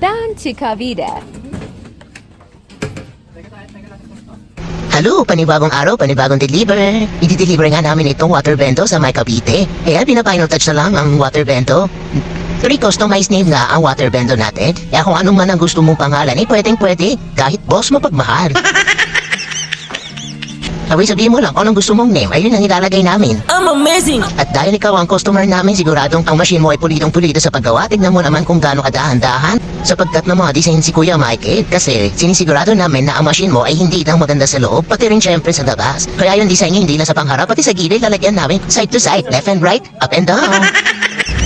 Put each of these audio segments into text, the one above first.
Bound to Cavite. Halo, panibagong araw, panibagong deliver. I-deliver nga namin itong water bento sa May Cavite. Kaya pinapinal touch na lang ang water bento. Free customized name nga ang water bento natin. Kaya kung anong man ang gusto mong pangalan, pwedeng pwede. Kahit boss mapagmahal. Sabihin mo lang kung anong gusto mong name, ayun ang ilalagay namin. I'm amazing! At dahil ikaw ang customer namin, siguradong ang machine mo ay pulitong-pulito sa paggawa. Tignan mo naman kung gaano kadahan-dahan. Sapagkat ng mga design si Kuya Mikey, kasi sinisigurado namin na ang machine mo ay hindi lang maganda sa loob, pati rin syempre sa labas. Kaya yung design niya hindi lang sa pangharap, pati sa gilid lalagyan namin side to side, left and right, up and down.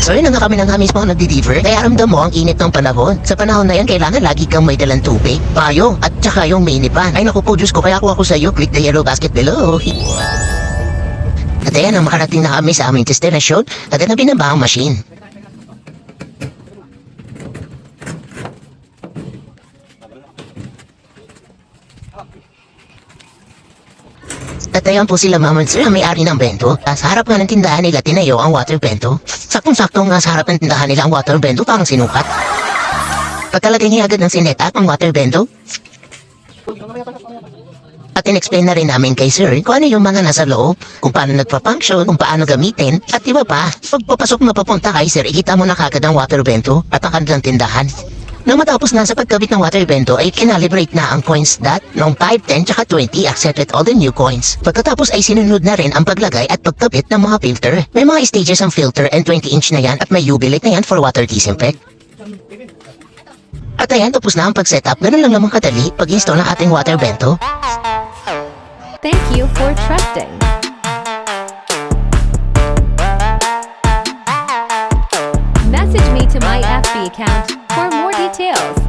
So yun na nga kami ng mismo ang nagdi-deliver, kaya aramdam mo ang init ng panahon. Sa panahon na yan, kailangan lagi kang may dalang tubig, payo, at saka yung minipan. Ay naku po, Diyos ko, kaya ako sa'yo, click the yellow basket below. At ayan, ang makarating na kami sa aming destination, at na binaba ang machine. At ayan po sila Mama Sir, ang may-ari ng bento. Sa harap nga ng tindahan nila, tinayo ang water bento. Saktong-sakto nga sa harap ng tindahan nila ang water bento, parang sinukat. Pagkalagay niya agad ng sinetap ang water bento. At in-explain na rin namin kay Sir kung ano yung mga nasa loob, kung paano nagpa-function, kung paano gamitin. At iba pa, pag papasok na papunta kay Sir, ikita mo na kagad ang water bento at ang kanilang tindahan. Nang matapos na sa pagkabit ng water bento ay kinalibrate na ang coins dot noong 5, 10, tsaka 20 accepted all the new coins. Pagkatapos ay sinunod na rin ang paglagay at pagkabit ng mga filter. May mga stages ang filter and 20-inch na yan at may U-billet na yan for water disinfect. At ayan, tapos na ang pag-setup. Ganun lang naman kadali pag-install ng ating water bento. Thank you for trusting. Message me to my FB account for more details.